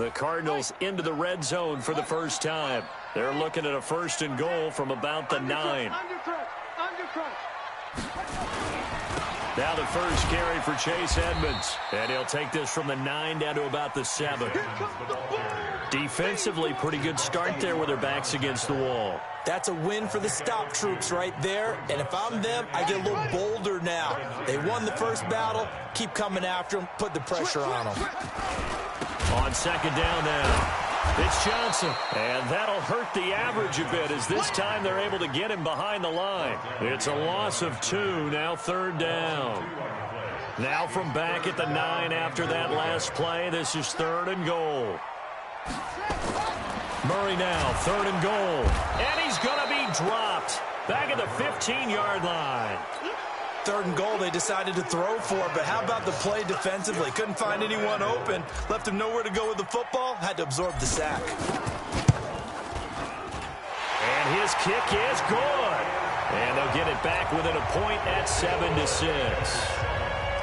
The Cardinals into the red zone for the first time. They're looking at a 1st and goal from about the 9. Now the first carry for Chase Edmonds. And he'll take this from the 9 down to about the 7. Defensively, pretty good start there with their backs against the wall. That's a win for the stop troops right there. And if I'm them, I get a little bolder now. They won the first battle. Keep coming after them. Put the pressure on them. On 2nd down now. It's Johnson. And that'll hurt the average a bit as this time they're able to get him behind the line. It's a loss of 2, now 3rd down. Now from back at the 9 after that last play, this is 3rd and goal. Murray now, 3rd and goal. And he's going to be dropped. Back at the 15-yard line. 3rd and goal they decided to throw for, but how about the play defensively? Couldn't find anyone open. Left him nowhere to go with the football. Had to absorb the sack. And his kick is good. And they'll get it back within a point at 7-6.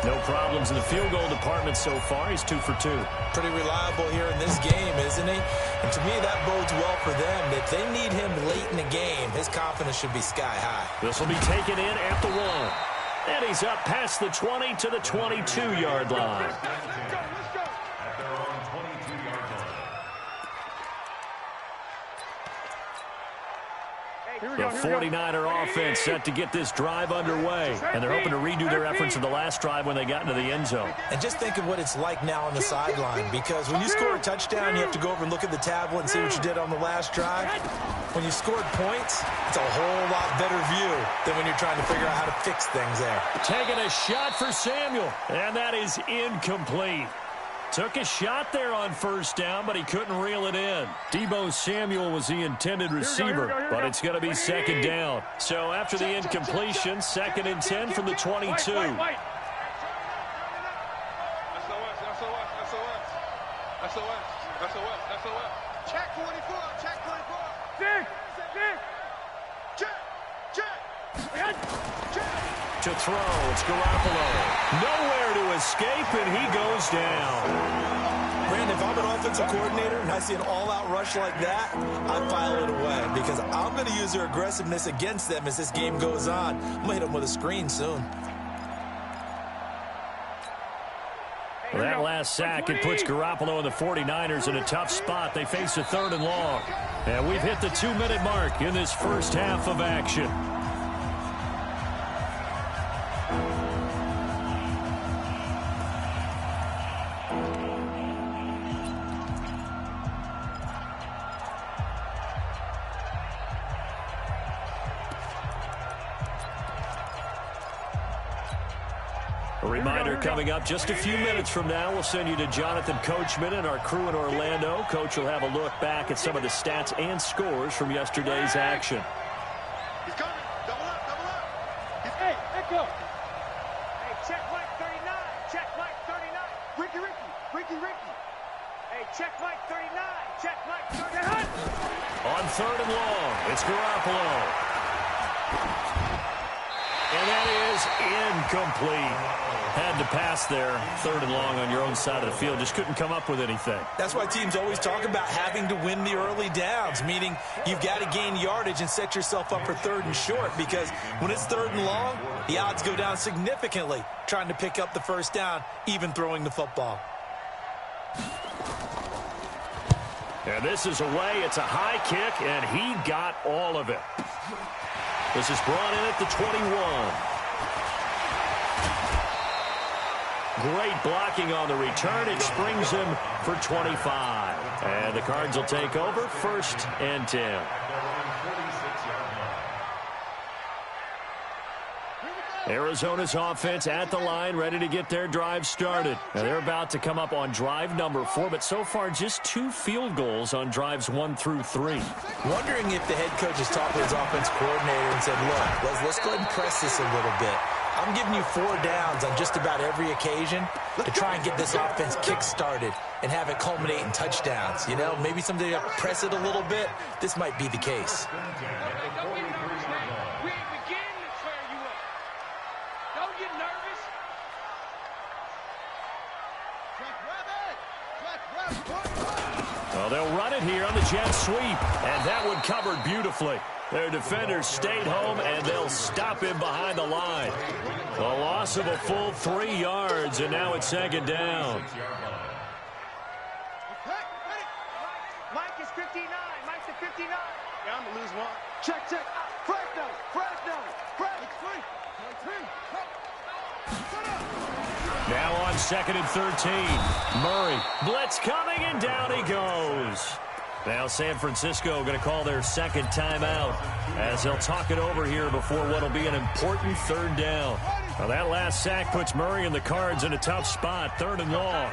No problems in the field goal department so far. He's 2 for 2. Pretty reliable here in this game, isn't he? And to me, that bodes well for them. If they need him late in the game, his confidence should be sky high. This will be taken in at the 1. And he's up past the 20 to the 22-yard line. The 49er offense set to get this drive underway. And they're hoping to redo their efforts in the last drive when they got into the end zone. And just think of what it's like now on the sideline. Because when you score a touchdown, you have to go over and look at the tablet and see what you did on the last drive. When you scored points, it's a whole lot better view than when you're trying to figure out how to fix things there. Taking a shot for Samuel. And that is incomplete. Took a shot there on 1st down, but he couldn't reel it in. Deebo Samuel was the intended receiver, but it's going to be 2nd down. So after the incompletion, 2nd and 10 from the 22. SOS. Check 24. Check 24. To throw, it's Garoppolo. Nowhere to escape, and he goes down. Brandon, if I'm an offensive coordinator and I see an all-out rush like that, I file it away because I'm going to use their aggressiveness against them as this game goes on. I'm going to hit them with a screen soon. Well, that last sack, it puts Garoppolo and the 49ers in a tough spot. They face a 3rd and long. And we've hit the 2-minute mark in this first half of action. A reminder coming up just a few minutes from now, we'll send you to Jonathan Coachman and our crew in Orlando. Coach will have a look back at some of the stats and scores from yesterday's action. He's coming. Double up. Hey, echo. Hey, check Mike 39. Check Mike 39. Ricky. Hey, check Mike 39. Check Mike 39. On 3rd and long, it's Garoppolo. And that is incomplete. Had to pass there, 3rd and long on your own side of the field. Just couldn't come up with anything. That's why teams always talk about having to win the early downs, meaning you've got to gain yardage and set yourself up for 3rd and short, because when it's 3rd and long, the odds go down significantly trying to pick up the 1st down, even throwing the football. And this is away. It's a high kick, and he got all of it. This is brought in at the 21. Great blocking on the return. It springs him for 25. And the Cards will take over 1st and 10. Arizona's offense at the line, ready to get their drive started. Now they're about to come up on drive number 4, but so far just 2 field goals on drives 1 through 3. Wondering if the head coach has talked to his offense coordinator and said, look, let's go ahead and press this a little bit. I'm giving you 4 downs on just about every occasion to try and get this offense kick-started and have it culminate in touchdowns. You know, maybe someday you press it a little bit. This might be the case. Well, they'll run it here on the jet sweep, and that one covered beautifully. Their defenders stayed home, and they'll stop him behind the line. A loss of a full 3 yards, and now it's second down. Mike is 59. Mike's at 59. Yeah, I'm going to lose one. Check. Fresh down. Fresh. Now on 2nd and 13. Murray. Blitz coming, and down he goes. Now San Francisco going to call their second timeout as they'll talk it over here before what will be an important 3rd down. Now that last sack puts Murray and the Cards in a tough spot, 3rd and long.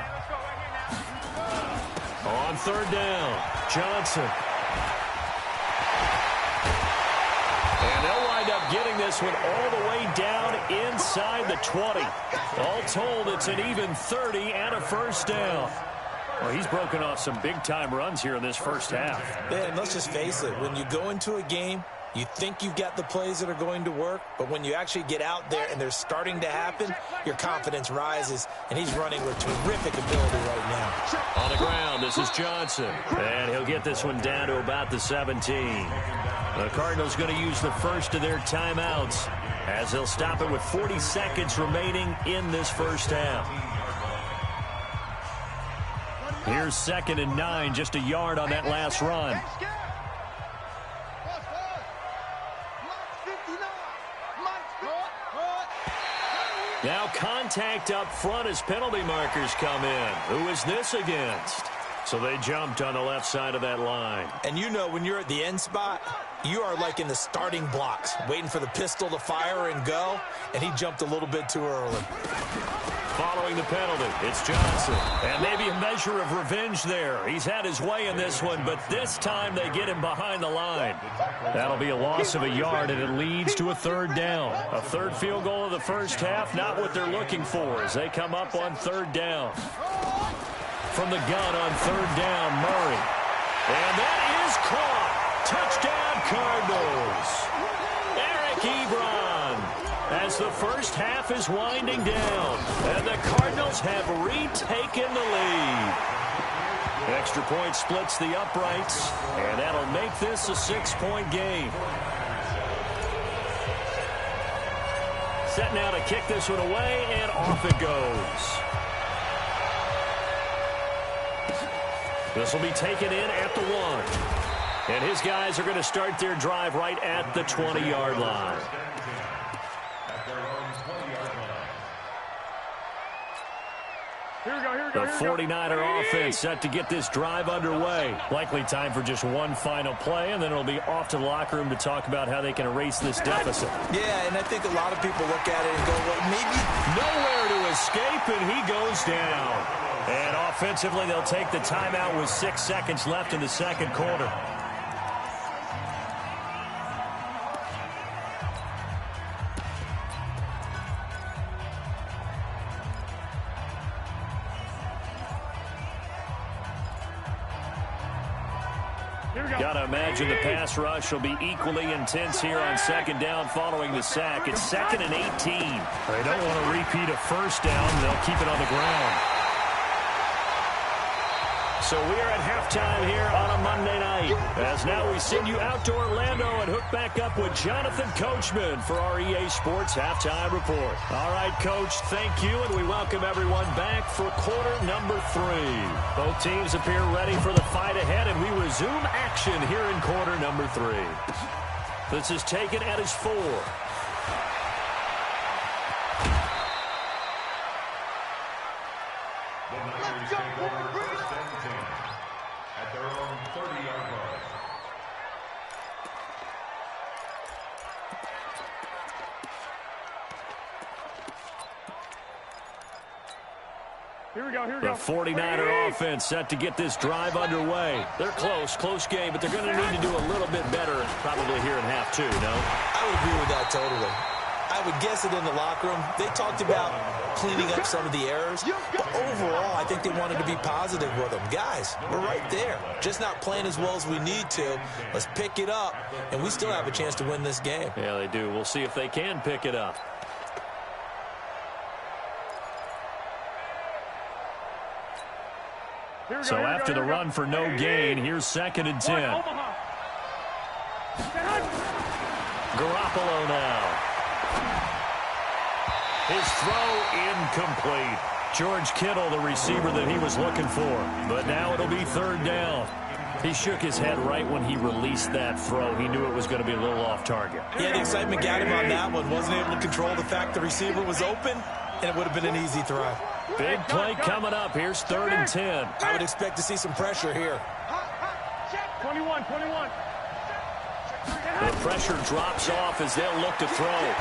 On 3rd down, Johnson. And they'll wind up getting this one all the way down inside the 20. All told, it's an even 30 and a 1st down. Well, he's broken off some big-time runs here in this first half. Yeah, and let's just face it. When you go into a game, you think you've got the plays that are going to work, but when you actually get out there and they're starting to happen, your confidence rises, and he's running with terrific ability right now. On the ground, this is Johnson, and he'll get this one down to about the 17. The Cardinals going to use the first of their timeouts as they'll stop it with 40 seconds remaining in this first half. Here's 2nd and 9, just a yard on that last run. Now contact up front as penalty markers come in. Who is this against? So they jumped on the left side of that line. And you know when you're at the end spot, you are like in the starting blocks, waiting for the pistol to fire and go, and he jumped a little bit too early. Following the penalty, it's Johnson. And maybe a measure of revenge there. He's had his way in this one, but this time they get him behind the line. That'll be a loss of a yard, and it leads to a 3rd down. A 3rd field goal of the first half, not what they're looking for as they come up on 3rd down. From the gun on 3rd down, Murray. And that is caught. Touchdown, Cardinals. Eric Ebron. As the first half is winding down, and the Cardinals have retaken the lead. Extra point splits the uprights, and that'll make this a 6-point game. Set now to kick this one away, and off it goes. This will be taken in at the 1. And his guys are going to start their drive right at the 20-yard line. The 49er offense set to get this drive underway. Likely time for just one final play, and then it'll be off to the locker room to talk about how they can erase this deficit. Yeah, and I think a lot of people look at it and go, well, maybe nowhere to escape, and he goes down. And offensively, they'll take the timeout with 6 seconds left in the 2nd quarter. Gotta imagine the pass rush will be equally intense here on 2nd down following the sack. It's 2nd and 18. They don't want to repeat a 1st down. They'll keep it on the ground. So we are at halftime here on a Monday night. As now we send you out to Orlando and hook back up with Jonathan Coachman for our EA Sports Halftime Report. All right, Coach, thank you, and we welcome everyone back for quarter number 3. Both teams appear ready for the fight ahead, and we resume action here in quarter number 3. This is taken at his 4. Let's go, at their own 30-yard line. Here we go. The 49er offense set to get this drive underway. They're close game, but they're going to need to do a little bit better probably here in half 2, no? I would agree with that totally. I would guess it in the locker room. They talked about cleaning up some of the errors, but overall, I think they wanted to be positive with them. Guys, we're right there. Just not playing as well as we need to. Let's pick it up, and we still have a chance to win this game. Yeah, they do. We'll see if they can pick it up. So after the run for no gain, here's 2nd and 10. Garoppolo now. His throw incomplete. George Kittle, the receiver that he was looking for. But now it'll be 3rd down. He shook his head right when he released that throw. He knew it was going to be a little off target. Yeah, the excitement got him on that one. Wasn't able to control the fact the receiver was open, and it would have been an easy throw. Big play coming up. Here's 3rd and 10. I would expect to see some pressure here. 21. The pressure drops off as they'll look to throw.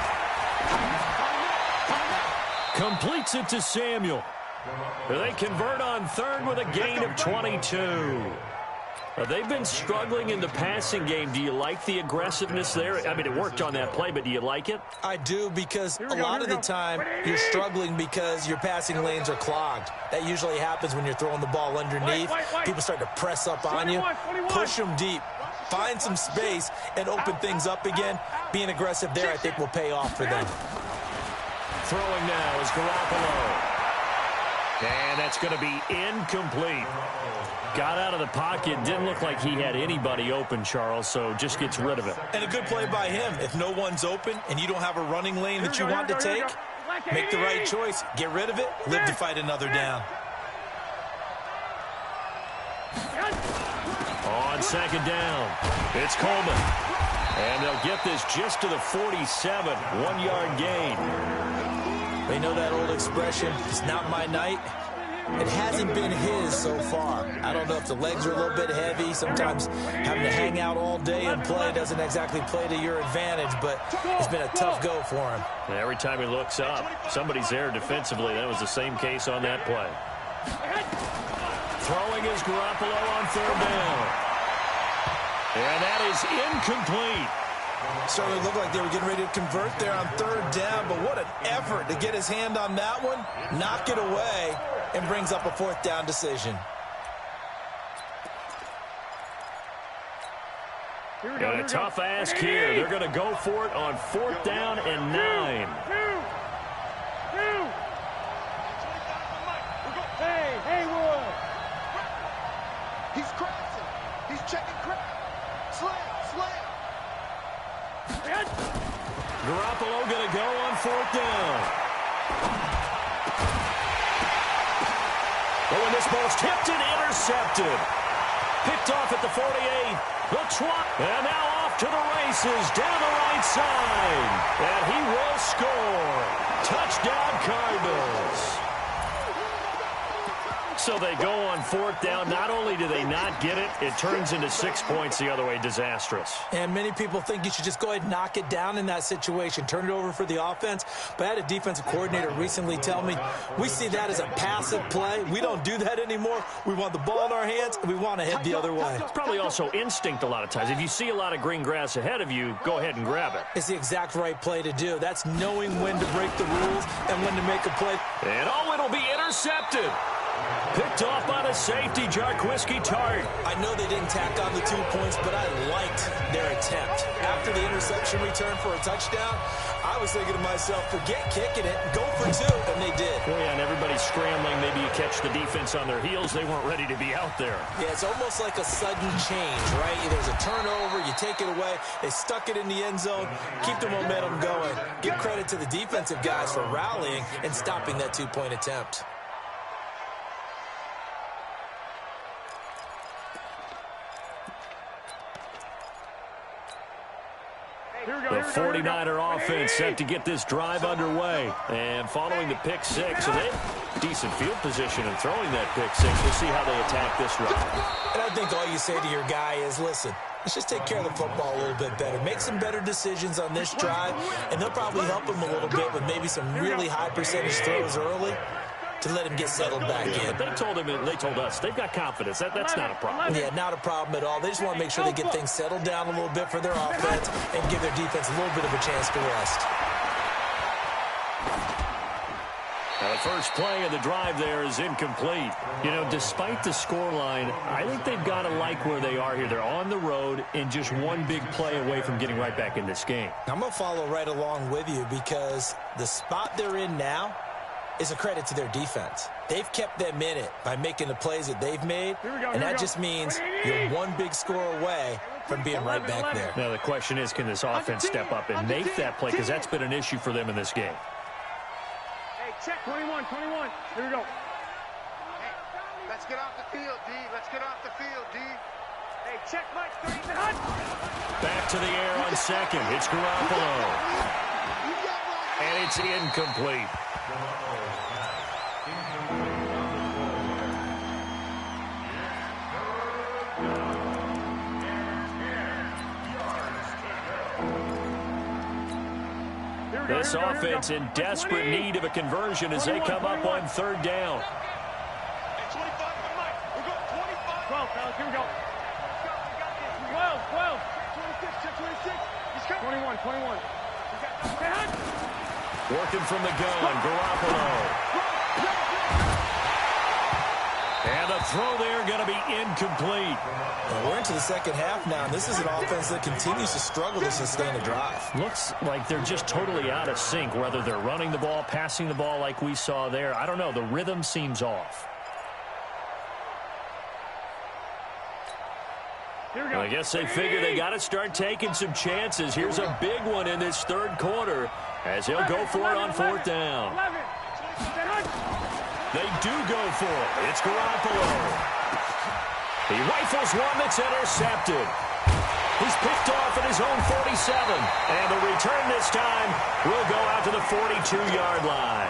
Completes it to Samuel. They convert on 3rd with a gain of 22. They've been struggling in the passing game. Do you like the aggressiveness there? I mean, it worked on that play, but do you like it? I do, because a lot of the time you're struggling because your passing lanes are clogged. That usually happens when you're throwing the ball underneath. People start to press up on you. Push them deep. Find some space and open things up again. Being aggressive there, I think, will pay off for them. Throwing now is Garoppolo. And that's going to be incomplete. Got out of the pocket. Didn't look like he had anybody open, Charles, so just gets rid of it. And a good play by him. If no one's open and you don't have a running lane that you want to take, make the right choice. Get rid of it. Live to fight another down. On 2nd down, it's Coleman. And they'll get this just to the 47. 1-yard gain. They know that old expression, it's not my night. It hasn't been his so far. I don't know if the legs are a little bit heavy. Sometimes having to hang out all day and play doesn't exactly play to your advantage, but it's been a tough go for him. And every time he looks up, somebody's there defensively. That was the same case on that play. Throwing is Garoppolo on 3rd down. And that is incomplete. Certainly looked like they were getting ready to convert there on 3rd down, but what an effort to get his hand on that one, knock it away, and brings up a 4th down decision. And a tough ask here. They're going to go for it on 4th down and 9. Hey, Haywood. He's crossing. He's checking crack. Slam. Garoppolo going to go on 4th down. Oh, and this ball's tipped and intercepted. Picked off at the 48. The 20. And now off to the races down the right side. And he will score. Touchdown, Cardinals. So they go on 4th down. Not only do they not get it, it turns into 6 points the other way. Disastrous. And many people think you should just go ahead and knock it down in that situation. Turn it over for the offense. But I had a defensive coordinator recently tell me, we see that as a passive play. We don't do that anymore. We want the ball in our hands, and we want to head the other way. It's probably also instinct a lot of times. If you see a lot of green grass ahead of you, go ahead and grab it. It's the exact right play to do. That's knowing when to break the rules and when to make a play. And it'll be intercepted. Picked off by the safety, Jarquiski Tart. I know they didn't tack on the 2 points, but I liked their attempt. After the interception return for a touchdown, I was thinking to myself, forget kicking it, go for 2, and they did. Oh, yeah, and everybody's scrambling. Maybe you catch the defense on their heels. They weren't ready to be out there. Yeah, it's almost like a sudden change, right? There's a turnover, you take it away, they stuck it in the end zone, keep the momentum going. Give credit to the defensive guys for rallying and stopping that 2-point attempt. The 49er offense set to get this drive underway. And following the pick 6, and they have decent field position in throwing that pick 6. We'll see how they attack this drive. And I think all you say to your guy is, listen, let's just take care of the football a little bit better. Make some better decisions on this drive, and they'll probably help him a little bit with maybe some really high percentage throws early to let him get settled back in. But they told us, they've got confidence. That's not a problem. Yeah, not a problem at all. They just want to make sure they get things settled down a little bit for their offense and give their defense a little bit of a chance to rest. Now, the first play of the drive there is incomplete. You know, despite the scoreline, I think they've got to like where they are here. They're on the road and just one big play away from getting right back in this game. I'm going to follow right along with you because the spot they're in now, is a credit to their defense. They've kept them in it by making the plays that they've made, and that just means you're one big score away from being right back there. Now, the question is, can this offense step up and make that play? Because that's been an issue for them in this game. Hey, check 21. Here we go. Hey, let's get off the field, D. Let's get off the field, D. Hey, check Mike 39. Back to the air on second. It's Garoppolo. And it's incomplete. This offense in desperate need of a conversion as they come up on third down. Hey, 25 for Mike. We're going 25. 12, fellas, here we go. 12. 26, check 26. He's cut. 21. Working from the gun, Garoppolo. And the throw there going to be incomplete. And we're into the second half now, and this is an offense that continues to struggle to sustain a drive. Looks like they're just totally out of sync, whether they're running the ball, passing the ball like we saw there. I don't know. The rhythm seems off. Here we go. I guess they figure they got to start taking some chances. Here's a big one in this third quarter as he'll go for it on fourth down. 11. They do go for it. It's Garoppolo. He rifles one that's intercepted. He's picked off at his own 47. And the return this time will go out to the 42-yard line.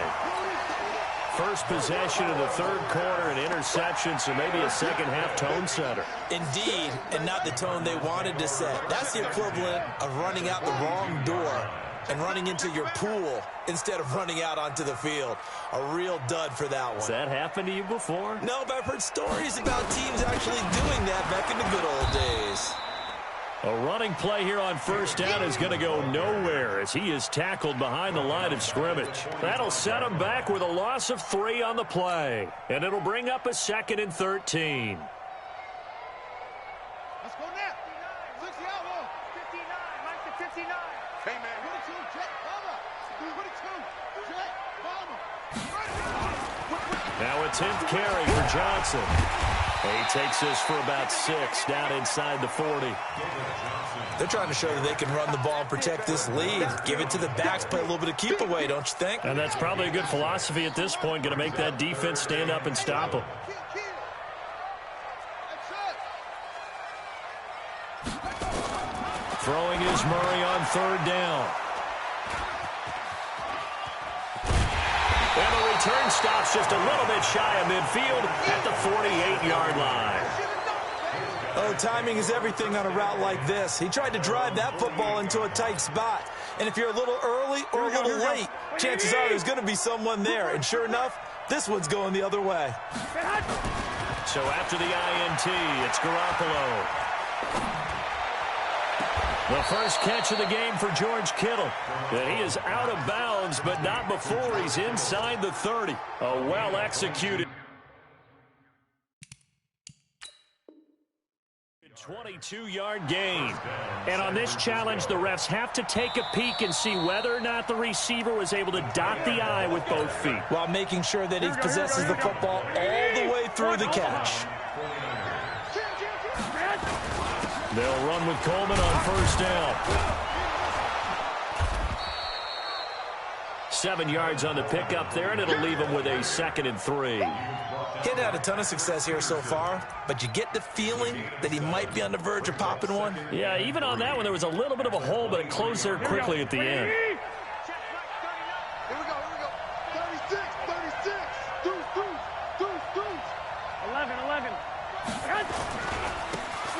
First possession of the third quarter, an interception, so maybe a second-half tone setter. Indeed, and not the tone they wanted to set. That's the equivalent of running out the wrong door and running into your pool instead of running out onto the field. A real dud for that one. Has that happened to you before? No, but I've heard stories about teams actually doing that back in the good old days. A running play here on first down is going to go nowhere as he is tackled behind the line of scrimmage. That'll set him back with a loss of 3 on the play. And it'll bring up a 2nd and 13. Let's go now. 60 out, 59. Mike to 59. Hey, man. 22, check, bomber. 22, check, bomber. Now a 10th carry for Johnson. He takes this for about 6 down inside the 40. They're trying to show that they can run the ball and protect this lead. Give it to the backs, play a little bit of keep away, don't you think? And that's probably a good philosophy at this point, going to make that defense stand up and stop them. Throwing is Murray on third down. And the return stops just a little bit shy of midfield at the 48-yard line. Oh, timing is everything on a route like this. He tried to drive that football into a tight spot. And if you're a little early or a little late, chances are there's going to be someone there. And sure enough, this one's going the other way. So after the INT, it's Garoppolo. The first catch of the game for George Kittle. And he is out of bounds, but not before he's inside the 30. A well-executed 22-yard gain. And on this challenge, the refs have to take a peek and see whether or not the receiver was able to dot the I with both feet, while making sure that he possesses the football all the way through the catch. They'll run with Coleman on first down. 7 yards on the pickup there, and it'll leave him with a 2nd and 3. He hadn't had a ton of success here so far, but you get the feeling that he might be on the verge of popping one. Yeah, even on that one, there was a little bit of a hole, but it closed there quickly at the end. Here we go. 36. Deuce. 11.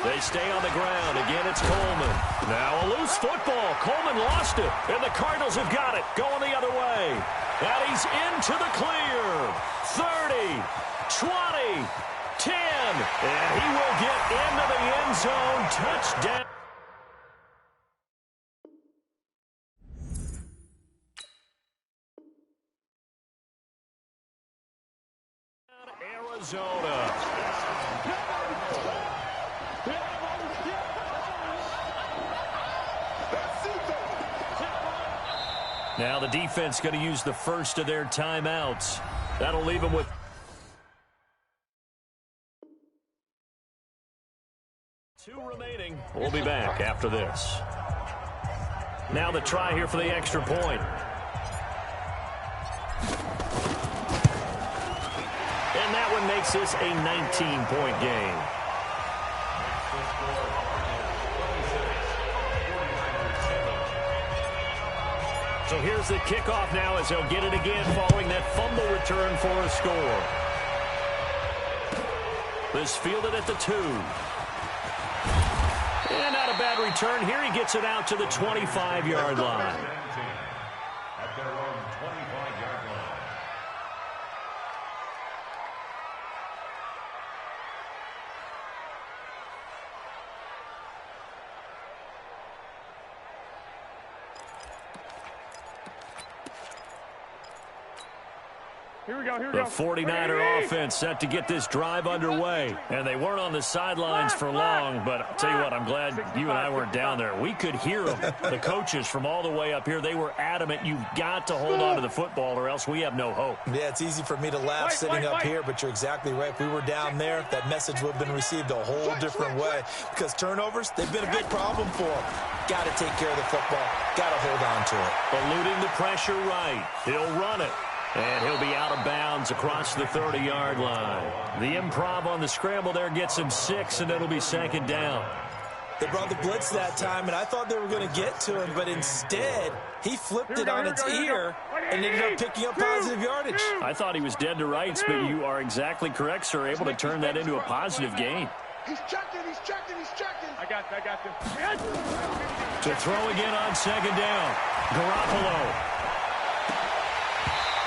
They stay on the ground. Again, it's Coleman. Now a loose football. Coleman lost it, and the Cardinals have got it. Going the other way. And he's into the clear. 30, 20, 10. And he will get into the end zone. Touchdown. Arizona. Now the defense going to use the first of their timeouts. That'll leave them with 2 remaining. We'll be back after this. Now the try here for the extra point. And that one makes this a 19-point game. So here's the kickoff now as they'll get it again following that fumble return for a score. This fielded at the 2. And not a bad return. Here he gets it out to the 25-yard line. At their own 25-yard line. Here we go, here we The go. 49er offense set to get this drive underway. And they weren't on the sidelines for long, but I'll tell you what, I'm glad you and I weren't down there. We could hear them. The coaches from all the way up here, they were adamant, you've got to hold on to the football or else we have no hope. Yeah, it's easy for me to laugh sitting up here, but you're exactly right. If we were down there, that message would have been received a whole different way. Because turnovers, they've been a big problem for them. Got to take care of the football. Got to hold on to it. Eluding the pressure right. He'll run it. And he'll be out of bounds across the 30-yard line. The improv on the scramble there gets him 6, and it'll be second down. They brought the blitz that time, and I thought they were going to get to him, but instead, he flipped it on its ear and ended up picking up positive yardage. I thought he was dead to rights, but you are exactly correct, sir, able to turn that into a positive gain. He's checking, he's checking, he's checking. I got this. To throw again on second down, Garoppolo.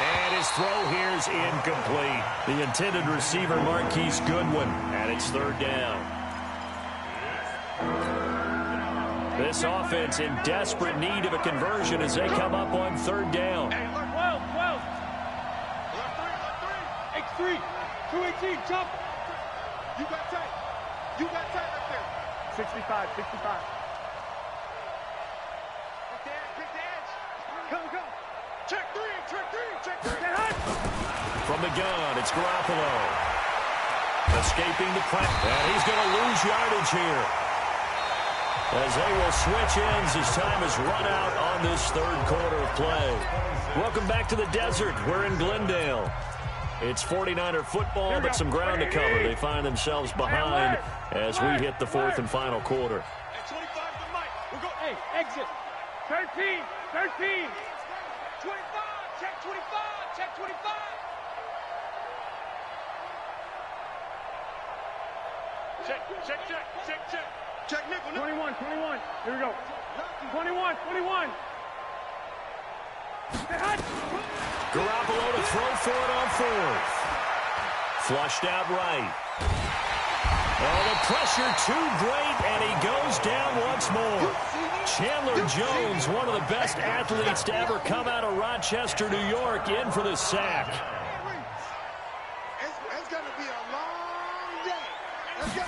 And his throw here is incomplete. The intended receiver, Marquise Goodwin, and it's third down. This offense in desperate need of a conversion as they come up on third down. Hey, 12. X3. 218, jump. You got tight. You got tight up there. 65. Pick the edge. Go. Check three. From the gun, it's Garoppolo. Escaping the pressure. And he's going to lose yardage here. As they will switch ends as time is run out on this third quarter of play. Welcome back to the desert. We're in Glendale. It's 49er football, but some ground to cover. They find themselves behind as we hit the fourth and final quarter. At 25 to Mike. We'll go. Hey, exit. 13. 25. Check 25. Check 25. Check. Check nickel. 21. Here we go. 21. Garoppolo to throw for it on fourth. Flushed out right. Oh, the pressure too great, and he goes down once more. Chandler Jones, one of the best athletes to ever come out of Rochester, New York, in for the sack. It's going to be a long day. Let's go.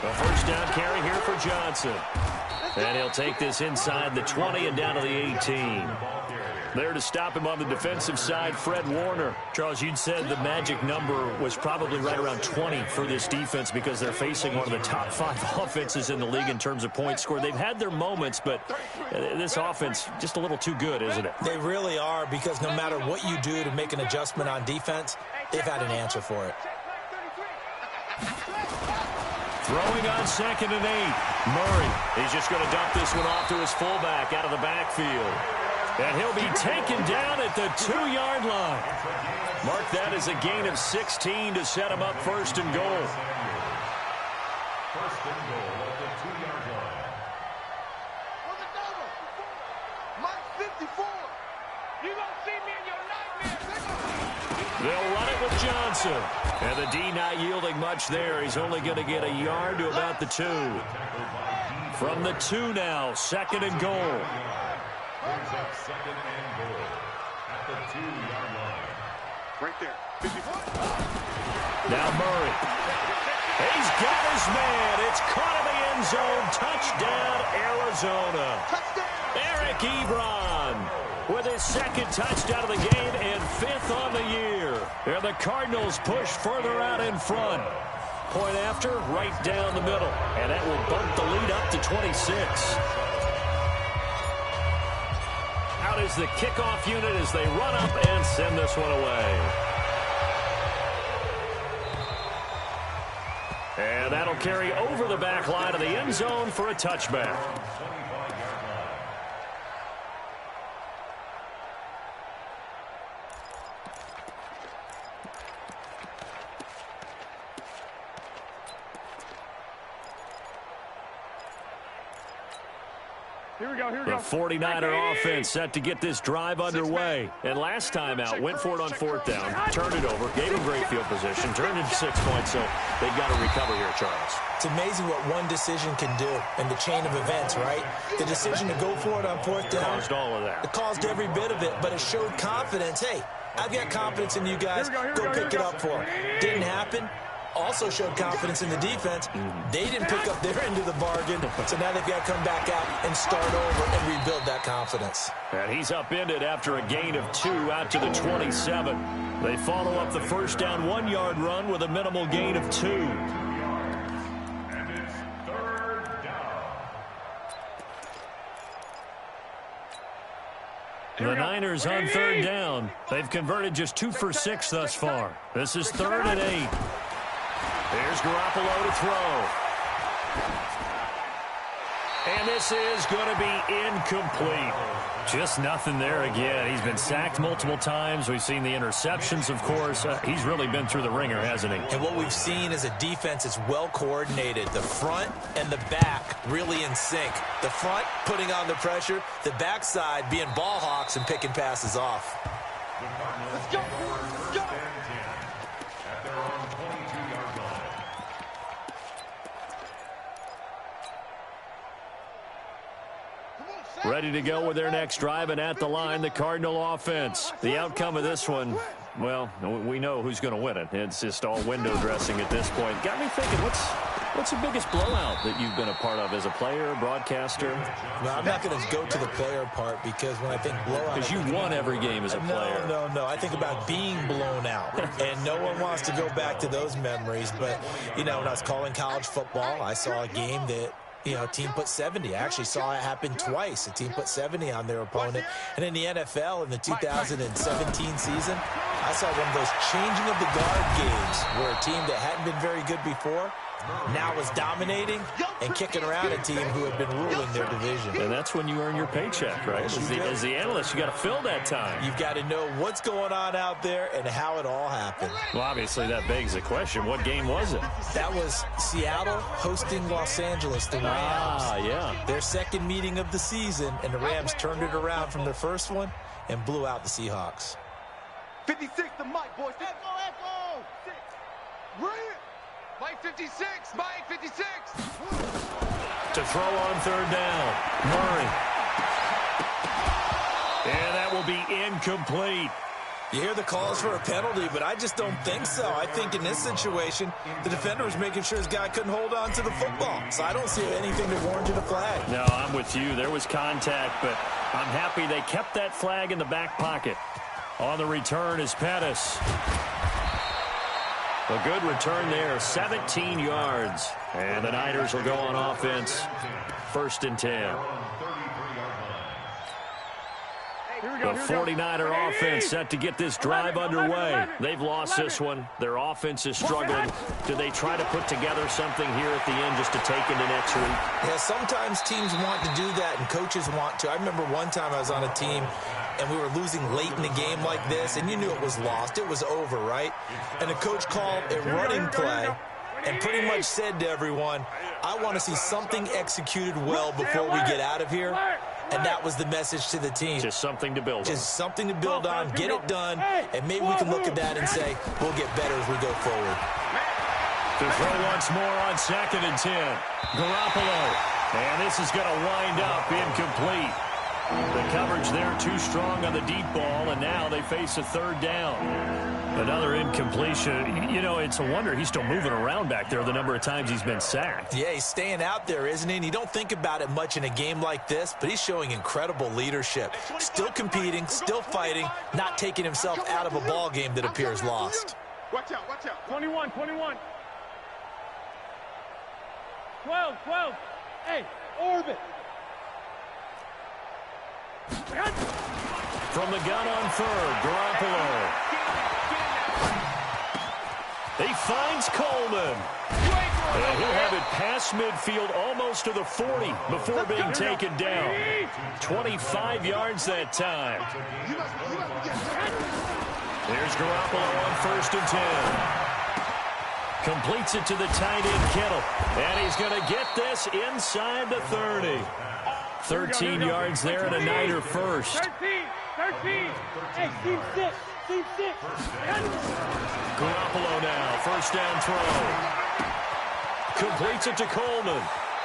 A first down carry here for Johnson. And he'll take this inside the 20 and down to the 18. There to stop him on the defensive side, Fred Warner. Charles, you'd said the magic number was probably right around 20 for this defense because they're facing one of the top 5 offenses in the league in terms of points scored. They've had their moments, but this offense just a little too good, isn't it? They really are, because no matter what you do to make an adjustment on defense, they've had an answer for it. Throwing on 2nd and 8. Murray, he's just going to dump this one off to his fullback out of the backfield. And he'll be taken down at the 2-yard line. Mark that as a gain of 16 to set him up first and goal. First and goal at the 2-yard line. What's the number? Mike 54. You gonna see me in your nightmares. They'll run it with Johnson. And the D not yielding much there. He's only going to get a yard to about the 2. From the 2 now, 2nd and goal. Brings up 2nd and goal at the 2-yard line. Right there. 54. Now Murray. He's got his man. It's caught in the end zone. Touchdown, Arizona. Touchdown. Eric Ebron with his second touchdown of the game and 5th on the year. And the Cardinals push further out in front. Point after, right down the middle. And that will bump the lead up to 26. Out is the kickoff unit as they run up and send this one away. And that'll carry over the back line of the end zone for a touchback. Here we go. The 49er offense set to get this drive underway. And last time out, went for it on 4th down, turned it over, gave them great field position, turned it 6 points, so they've got to recover here, Charles. It's amazing what one decision can do in the chain of events, right? The decision to go for it on 4th down. Caused all of that. It caused every bit of it, but it showed confidence. Hey, I've got confidence in you guys. Go pick it up for them. Didn't happen. Also showed confidence in the defense. They didn't pick up their end of the bargain, so now they've got to come back out and start over and rebuild that confidence. And he's upended after a gain of 2 out to the 27. They follow up the first down 1-yard run with a minimal gain of 2. And it's 3rd down. The Niners on 3rd down. They've converted just 2 for 6 thus far. This is 3rd and 8. Here's Garoppolo to throw. And this is going to be incomplete. Just nothing there again. He's been sacked multiple times. We've seen the interceptions, of course. He's really been through the ringer, hasn't he? And what we've seen is a defense that's well coordinated. The front and the back really in sync. The front putting on the pressure. The backside being ball hawks and picking passes off. Let's go. Let's go. At their own 22-yard line. Ready to go with their next drive, and at the line, the Cardinal offense. The outcome of this one, well, we know who's going to win it. It's just all window dressing at this point. Got me thinking, what's the biggest blowout that you've been a part of as a player, broadcaster? No, I'm not going to go to the player part because when I think blowout... Because you won every game as a player. No. I think about being blown out. And no one wants to go back to those memories. But, you know, when I was calling college football, I saw a game that... You know, a team put 70. I actually saw it happen twice. A team put 70 on their opponent. And in the NFL, in the 2017 season, I saw one of those changing of the guard games where a team that hadn't been very good before now was dominating and kicking around a team who had been ruling their division. And that's when you earn your paycheck, right? As the analyst, you got to fill that time. You've got to know what's going on out there and how it all happened. Well, obviously, that begs the question, what game was it? That was Seattle hosting Los Angeles, the Rams. Ah, yeah. Their second meeting of the season, and the Rams turned it around from their first one and blew out the Seahawks. 56 the mic, boys. Echo. Read it. Mike 56. Mike 56. To throw on 3rd down. Murray. And that will be incomplete. You hear the calls for a penalty, but I just don't think so. I think in this situation, the defender was making sure his guy couldn't hold on to the football. So I don't see anything that warranted a flag. No, I'm with you. There was contact, but I'm happy they kept that flag in the back pocket. On the return is Pettis. A good return there, 17 yards. And the Niners will go on offense, 1st and 10. The 49er offense set to get this drive underway. They've lost this one. Their offense is struggling. Do they try to put together something here at the end just to take into next week? Yeah, sometimes teams want to do that and coaches want to. I remember one time I was on a team and we were losing late in the game like this, and you knew it was lost. It was over, right? And the coach called a running play and pretty much said to everyone, I want to see something executed well before we get out of here. And that was the message to the team. Just something to build on. Just something to build on, get it done, and maybe we can look at that and say, we'll get better as we go forward. To throw once more on 2nd and 10. Garoppolo. And this is going to wind up incomplete. The coverage there too strong on the deep ball, and now they face a third down. Another incompletion. You know, it's a wonder he's still moving around back there the number of times he's been sacked. Yeah, he's staying out there, isn't he? And you don't think about it much in a game like this, but he's showing incredible leadership. Still competing, still fighting, not taking himself out of a ball game that appears lost. Watch out, watch out. 21, 21. 12, 12. Hey, orbit. From the gun on third, Garoppolo. He finds Coleman. And he'll have it past midfield almost to the 40 before being taken down. 25 yards that time. There's Garoppolo on 1st and 10. Completes it to the tight end, Kittle. And he's going to get this inside the 30. 13 yards there and a Niner first. 13. Hey, team 6. Team 6. Garoppolo now, first down throw. Completes it to Coleman.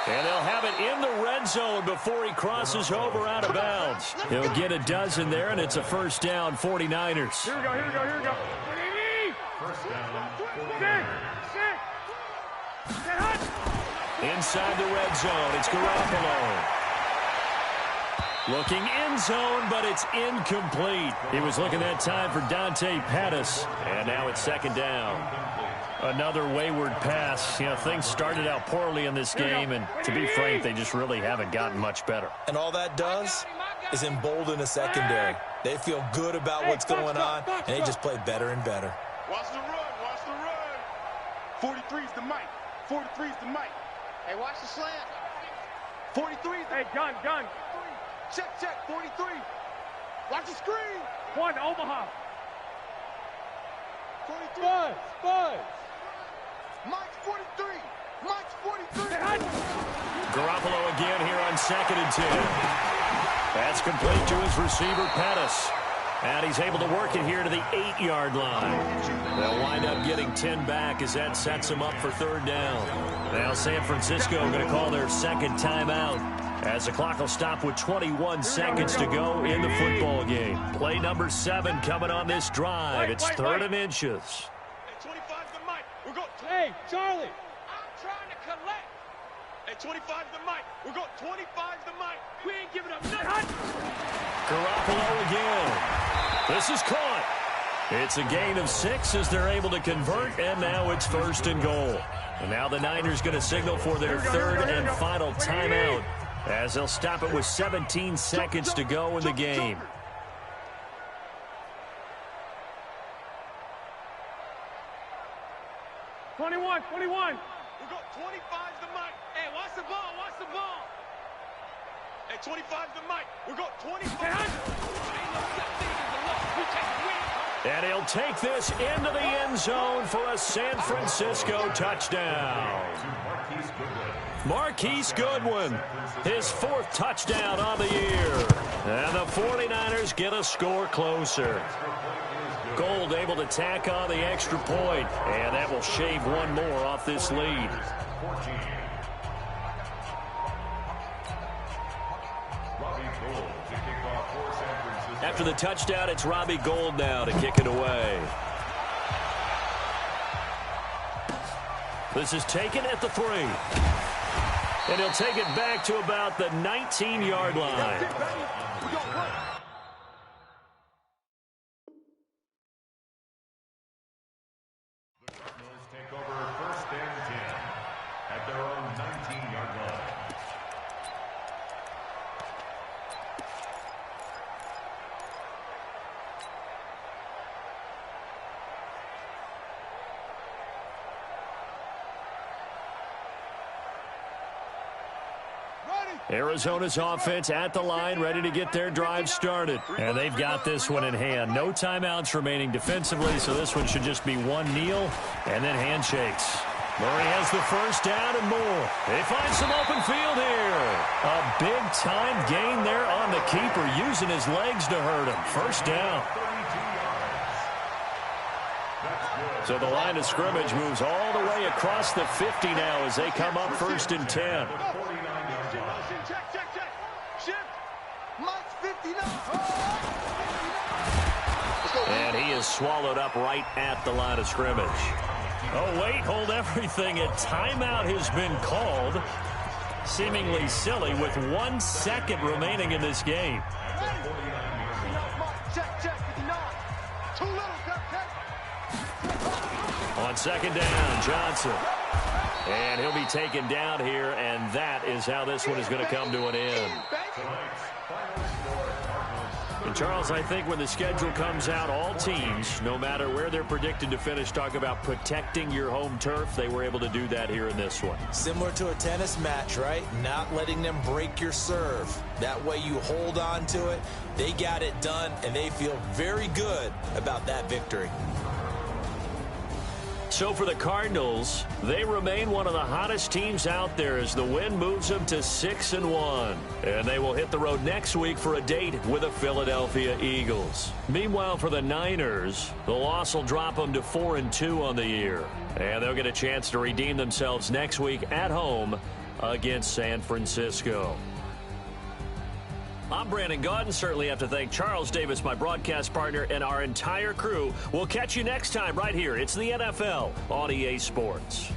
And they'll have it in the red zone before he crosses over out of bounds. He'll get a dozen there, and it's a first down, 49ers. Here we go. First down, 49ers. Inside the red zone, it's Garoppolo. Looking end zone, but it's incomplete. He was looking that time for Dante Pettis. And now it's second down. Another wayward pass. You know, things started out poorly in this game, and to be frank, they just really haven't gotten much better. And all that does is embolden a secondary. They feel good about what's going on, and they just play better and better. Watch the run, watch the run. 43's the mic. 43's the mic. Hey, watch the slant. 43's the... Hey, gun. Check, 43. Watch the screen. 1, Omaha. 43. Buzz. Mike's 43. Mike's 43. Garoppolo again here on 2nd and 10. That's complete to his receiver, Pettis. And he's able to work it here to the 8-yard line. They'll wind up getting 10 back as that sets them up for third down. Now San Francisco going to call their second timeout as the clock will stop with 21 seconds to go in the football game. Play number 7 coming on this drive. It's 3rd and inches. Hey, 25's the mic. We're going... Hey, Charlie. I'm trying to collect. Hey, 25's the mic. We're going... 25's the mic. We ain't giving up nothing. Garoppolo again. This is caught. It's a gain of 6 as they're able to convert, and now it's 1st and goal. And now the Niners going to signal for their third and final timeout as they'll stop it with 17 seconds to go in the game. Twenty-one. We got 25's the mic. Hey, watch the ball. Hey, 25's the mic. We got 25. And he'll take this into the end zone for a San Francisco touchdown. Marquise Goodwin, his 4th touchdown on the year. And the 49ers get a score closer. Gold able to tack on the extra point, and that will shave one more off this lead. After the touchdown, it's Robbie Gould now to kick it away. This is taken at the 3. And he'll take it back to about the 19-yard line. The Cardinals take over 1st and 10 at their own 19-yard line. Arizona's offense at the line, ready to get their drive started. And they've got this one in hand. No timeouts remaining defensively, so this one should just be one kneel and then handshakes. Murray has the first down and more. They find some open field here. A big-time gain there on the keeper, using his legs to hurt him. First down. So the line of scrimmage moves all the way across the 50 now as they come up 1st and 10. Check. Shift. Mike's And he is swallowed up right at the line of scrimmage. Oh, wait, hold everything. A timeout has been called. Seemingly silly with 1 second remaining in this game. On second down, Johnson. And he'll be taken down here, and that is how this one is going to come to an end. And Charles, I think when the schedule comes out, all teams, no matter where they're predicted to finish, talk about protecting your home turf. They were able to do that here in this one. Similar to a tennis match, right? Not letting them break your serve. That way you hold on to it. They got it done, and they feel very good about that victory. So for the Cardinals, they remain one of the hottest teams out there as the win moves them to 6-1. And they will hit the road next week for a date with the Philadelphia Eagles. Meanwhile, for the Niners, the loss will drop them to 4-2 on the year. And they'll get a chance to redeem themselves next week at home against San Francisco. I'm Brandon Gaudin. Certainly have to thank Charles Davis, my broadcast partner, and our entire crew. We'll catch you next time right here. It's the NFL on EA Sports.